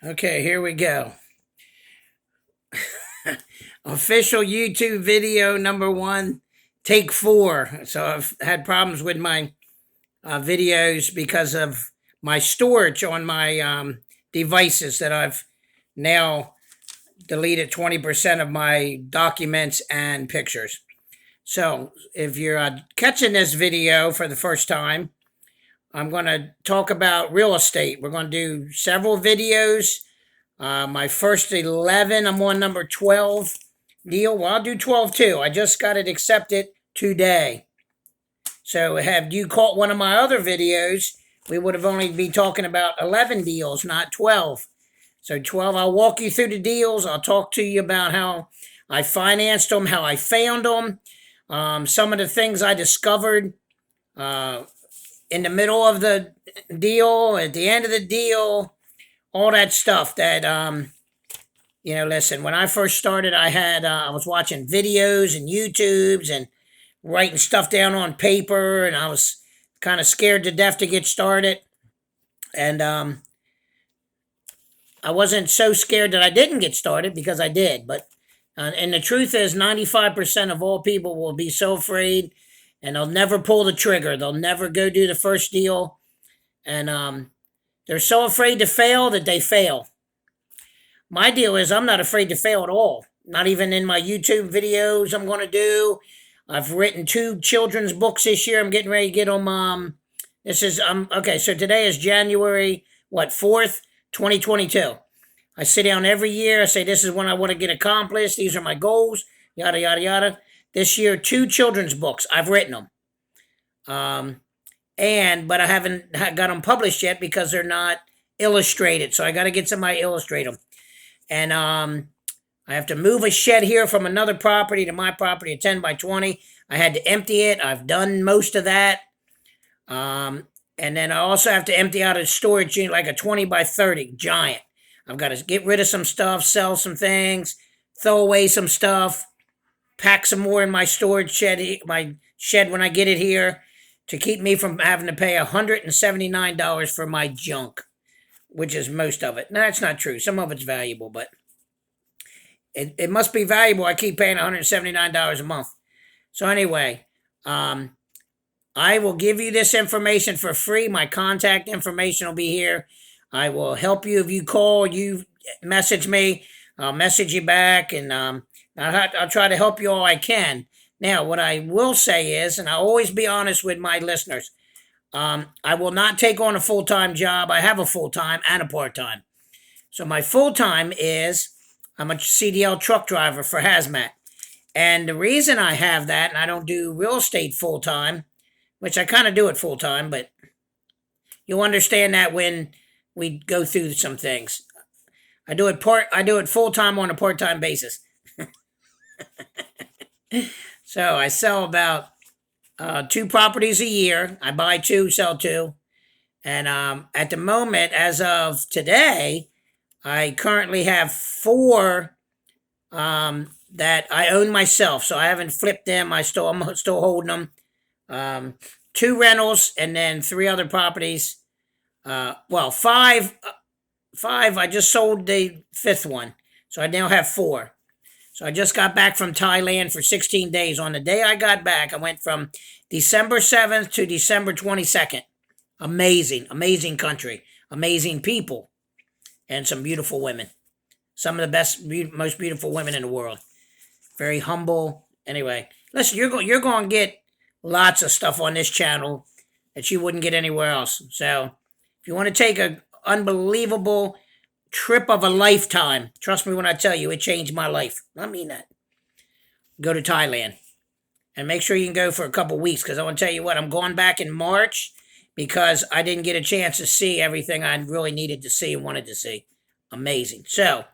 Okay, here we go. Official YouTube video number one, take four. So I've had problems with my videos because of my storage on my devices that I've now deleted 20% of my documents and pictures. So if you're catching this video for the first time, I'm going to talk about real estate. We're going to do several videos. My first 11, I'm on number 12 deal. Well, I'll do 12 too. I just got it accepted today. So have you caught one of my other videos, we would have only be talking about 11 deals, not 12. So 12, I'll walk you through the deals. I'll talk to you about how I financed them, how I found them, some of the things I discovered in the middle of the deal, at the end of the deal, all that stuff that listen, when I first started, I was watching videos and YouTubes and writing stuff down on paper, and I was kind of scared to death to get started. And I wasn't so scared that I didn't get started, because I did. But and the truth is, 95% of all people will be so afraid, and they'll never pull the trigger. They'll never go do the first deal, and they're so afraid to fail that they fail. My deal is, I'm not afraid to fail at all. Not even in my YouTube videos I'm going to do. I've written 2 children's books this year. I'm getting ready to get them. This is okay. So today is January 4th, 2022. I sit down every year. I say, this is what I want to get accomplished. These are my goals. Yada yada yada. This year, 2 children's books. I've written them. But I haven't got them published yet because they're not illustrated. So I got to get somebody to illustrate them. And I have to move a shed here from another property to my property, a 10 by 20. I had to empty it. I've done most of that. And then I also have to empty out a storage unit, like a 20 by 30 giant. I've got to get rid of some stuff, sell some things, throw away some stuff, pack some more in my storage shed, when I get it here, to keep me from having to pay $179 for my junk, which is most of it. No, that's not true. Some of it's valuable, but it must be valuable. I keep paying $179 a month. So anyway, I will give you this information for free. My contact information will be here. I will help you if you call, you message me. I'll message you back, and I'll try to help you all I can. Now, what I will say is, and I'll always be honest with my listeners, I will not take on a full-time job. I have a full-time and a part-time. So my full-time is, I'm a CDL truck driver for Hazmat. And the reason I have that, and I don't do real estate full-time, which I kind of do it full-time, but you'll understand that when we go through some things. I do it full-time on a part-time basis. So I sell about 2 properties a year. I buy 2, sell 2. And at the moment, as of today, I currently have 4 that I own myself. So I haven't flipped them. I'm still holding them. 2 rentals, and then 3 other properties. 5. I just sold the 5th one. So I now have 4. So I just got back from Thailand for 16 days. On the day I got back, I went from December 7th to December 22nd. Amazing, amazing country, amazing people, and some beautiful women. Some of the best, most beautiful women in the world. Very humble. Anyway, listen, you're going to get lots of stuff on this channel that you wouldn't get anywhere else. So if you want to take an unbelievable trip of a lifetime, trust me when I tell you, it changed my life. I mean that. Go to Thailand. And make sure you can go for a couple weeks, because I want to tell you what, I'm going back in March because I didn't get a chance to see everything I really needed to see and wanted to see. Amazing. So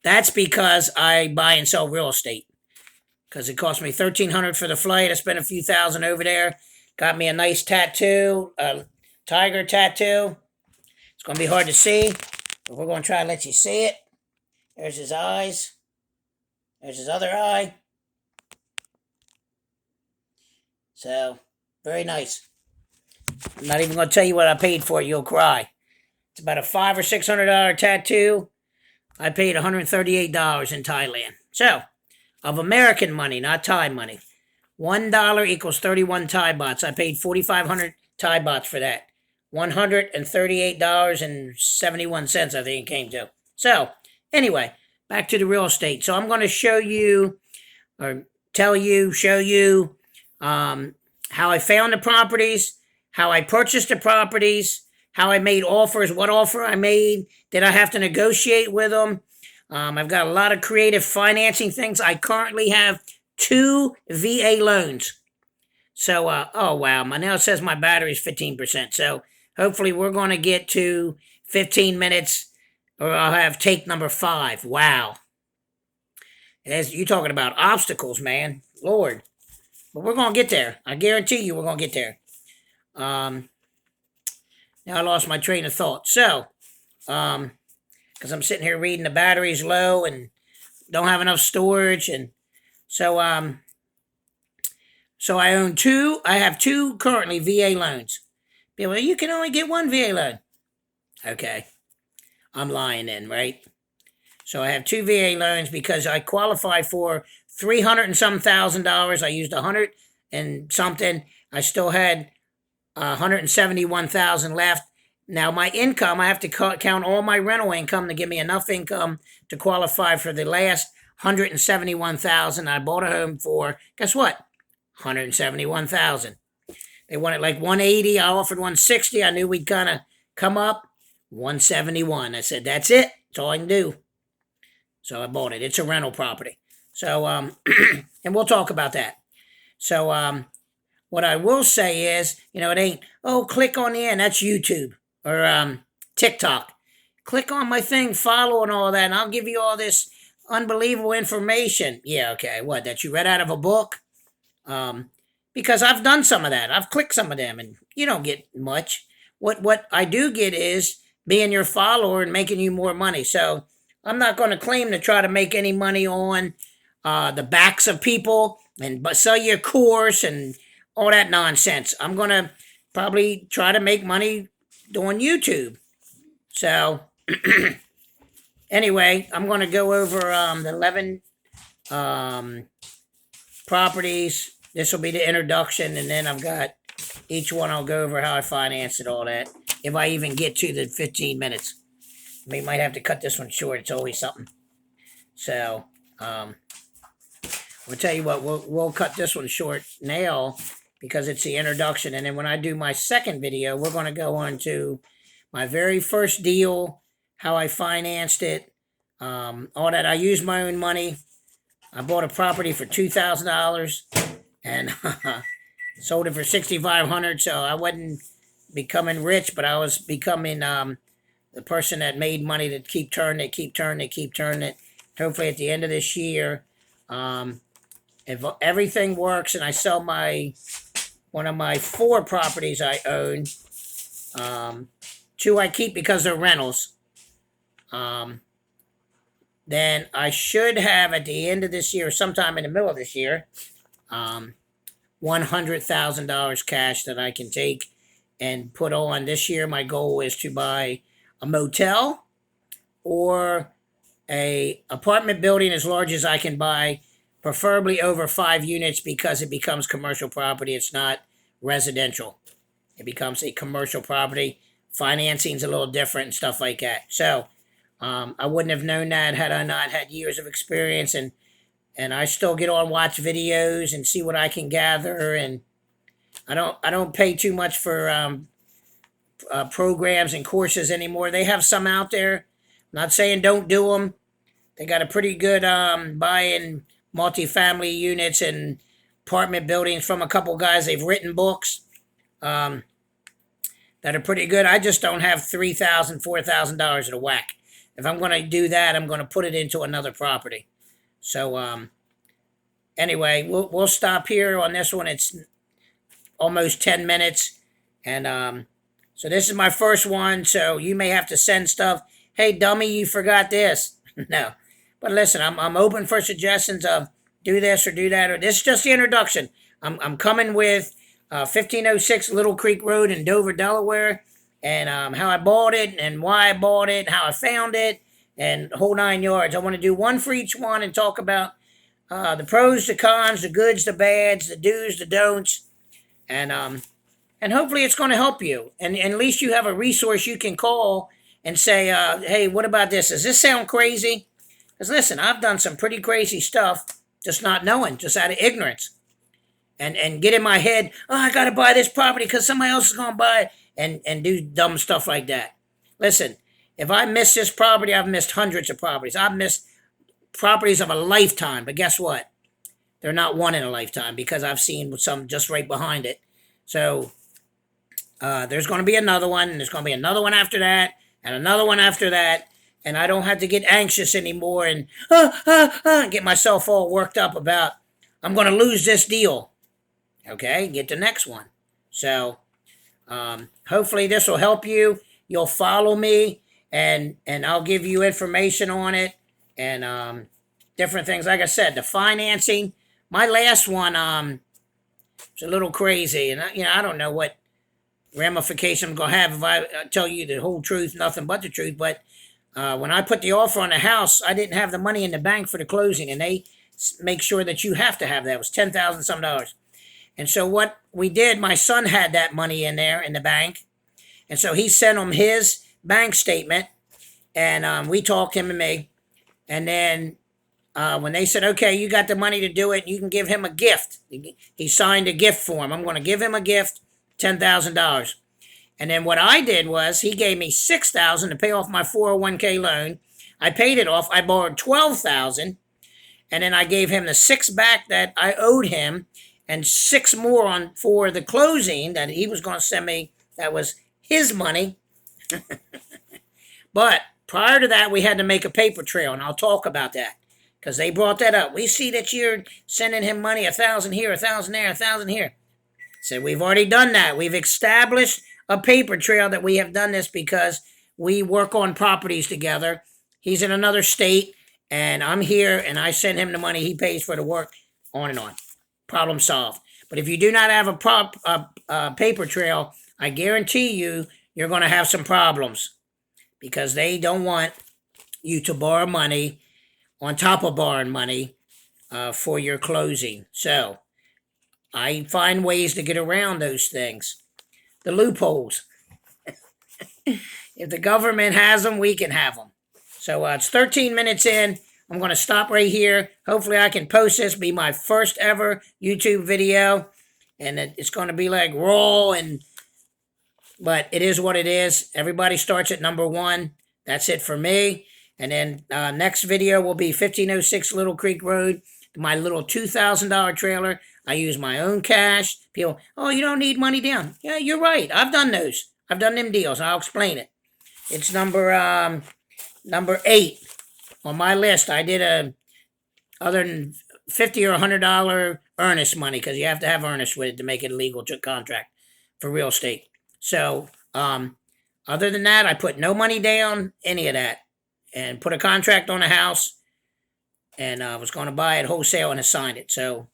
that's because I buy and sell real estate. Because it cost me $1,300 for the flight. I spent a few thousand over there. Got me a nice tattoo, a tiger tattoo. It's going to be hard to see, but we're going to try to let you see it. There's his eyes. There's his other eye. So, very nice. I'm not even going to tell you what I paid for it. You'll cry. It's about a $500 or $600 tattoo. I paid $138 in Thailand. So, of American money, not Thai money. $1 equals 31 Thai bahts. I paid 4,500 Thai bahts for that. $138.71, I think it came to. So, anyway, back to the real estate. So I'm going to show you, or tell you, show you how I found the properties, how I purchased the properties, how I made offers, what offer I made, did I have to negotiate with them. I've got a lot of creative financing things. I currently have 2 VA loans. So, oh wow, now it says my battery is 15%. So hopefully we're going to get to 15 minutes or I'll have take number 5. Wow. As you talking about obstacles, man. Lord. But we're going to get there. I guarantee you we're going to get there. Now I lost my train of thought. So, because I'm sitting here reading the battery's low and don't have enough storage. And so I own 2. I have 2 currently VA loans. Well, you can only get 1 VA loan. Okay. I'm lying then, right? So I have 2 VA loans because I qualified for $300 and some thousand. I used 100 and something. I still had 171,000 left. Now my income, I have to count all my rental income to give me enough income to qualify for the last 171,000 I bought a home for. Guess what? 171,000. They wanted like 180. I offered 160. I knew we'd kind of come up. 171. I said, that's it. That's all I can do. So I bought it. It's a rental property. So, and we'll talk about that. So, what I will say is, it ain't, oh, click on the end. That's YouTube or TikTok. Click on my thing, follow and all that, and I'll give you all this unbelievable information. Yeah, okay. What, that you read out of a book? Because I've done some of that. I've clicked some of them, and you don't get much. What I do get is being your follower and making you more money. So I'm not going to claim to try to make any money on the backs of people and sell your course and all that nonsense. I'm going to probably try to make money doing YouTube. So anyway, I'm going to go over the 11 properties. This will be the introduction, and then I've got each one. I'll go over how I financed it, all that. If I even get to the 15 minutes. We might have to cut this one short. It's always something. So, we'll tell you what, we'll cut this one short now because it's the introduction. And then when I do my second video, we're going to go on to my very first deal, how I financed it, all that. I used my own money. I bought a property for $2,000 and sold it for $6,500. So I wasn't becoming rich, but I was becoming the person that made money to keep turning it. Hopefully at the end of this year, if everything works and I sell one of my 4 properties I own, 2 I keep because they're rentals, then I should have at the end of this year, sometime in the middle of this year, $100,000 cash that I can take and put on. This year my goal is to buy a motel or a apartment building as large as I can buy, preferably over 5 units because it becomes commercial property. It's not residential. It becomes a commercial property. Financing's a little different and stuff like that. So I wouldn't have known that had I not had years of experience, and I still get on, watch videos and see what I can gather, and I don't pay too much for programs and courses anymore. They have some out there. I'm not saying don't do them. They got a pretty good buying multifamily units and apartment buildings from a couple guys. They've written books that are pretty good. I just don't have $3,000, $4,000 in a whack. If I'm going to do that, I'm going to put it into another property. So anyway, we'll stop here on this one. It's almost 10 minutes, and so this is my first one. So you may have to send stuff. Hey, dummy, you forgot this. No, but listen, I'm open for suggestions of do this or do that, or this is just the introduction. I'm coming with 1506 Little Creek Road in Dover, Delaware, and how I bought it and why I bought it, how I found it, and the whole 9 yards. I want to do one for each one and talk about the pros, the cons, the goods, the bads, the do's, the don'ts, and hopefully it's going to help you. And at least you have a resource you can call and say, hey, what about this? Does this sound crazy? Because listen, I've done some pretty crazy stuff, just not knowing, just out of ignorance. And get in my head, oh, I got to buy this property because somebody else is going to buy it, and do dumb stuff like that. Listen, if I miss this property, I've missed hundreds of properties. I've missed properties of a lifetime, but guess what? They're not one in a lifetime because I've seen some just right behind it. So there's going to be another one, and there's going to be another one after that, and another one after that, and I don't have to get anxious anymore and get myself all worked up about, I'm going to lose this deal. Okay, get the next one. So hopefully this will help you. You'll follow me, and I'll give you information on it, and different things. Like I said, the financing. My last one was a little crazy, and I don't know what ramification I'm gonna have if I tell you the whole truth, nothing but the truth. But when I put the offer on the house, I didn't have the money in the bank for the closing, and they make sure that you have to have that. It was $10,000 some dollars. And so what we did, my son had that money in there in the bank. And so he sent him his bank statement, and we talked, him and me. And then when they said, okay, you got the money to do it, you can give him a gift. He signed a gift form. I'm going to give him a gift, $10,000. And then what I did was he gave me $6,000 to pay off my 401k loan. I paid it off. I borrowed $12,000. And then I gave him the $6,000 back that I owed him, and $6,000 more on for the closing that he was going to send me. That was his money. But prior to that, we had to make a paper trail, and I'll talk about that because they brought that up. We see that you're sending him money, $1,000 here, $1,000 there, $1,000 here. So we've already done that. We've established a paper trail that we have done this because we work on properties together. He's in another state, and I'm here, and I send him the money. He pays for the work, on and on. Problem solved. But if you do not have a paper trail, I guarantee you're going to have some problems because they don't want you to borrow money on top of borrowing money for your closing. So I find ways to get around those things. The loopholes. If the government has them, we can have them. So it's 13 minutes in. I'm going to stop right here. Hopefully I can post this, be my first ever YouTube video. And it's going to be like raw, but it is what it is. Everybody starts at number one. That's it for me. And then next video will be 1506 Little Creek Road, my little $2,000 trailer. I use my own cash. People, oh, you don't need money down. Yeah, you're right. I've done those. I've done them deals. I'll explain it. It's number 8 on my list. I did other than $50 or $100 earnest money because you have to have earnest with it to make it a legal contract for real estate. So other than that, I put no money down, any of that, and put a contract on a house, and I was going to buy it wholesale and assign it. So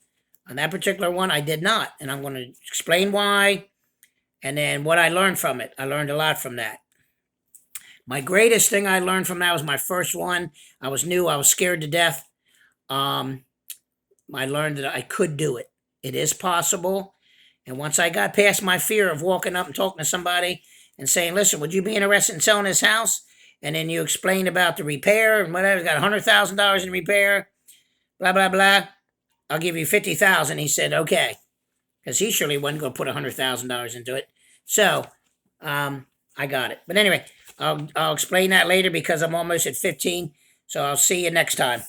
on that particular one, I did not, and I'm going to explain why and then what I learned from it. I learned a lot from that. My greatest thing I learned from that was my first one. I was new. I was scared to death. I learned that I could do it. It is possible. And once I got past my fear of walking up and talking to somebody and saying, listen, would you be interested in selling this house? And then you explained about the repair and whatever. Got $100,000 in repair, blah, blah, blah. I'll give you $50,000. He said, okay. Because he surely wasn't going to put $100,000 into it. So I got it. But anyway, I'll explain that later because I'm almost at 15. So I'll see you next time.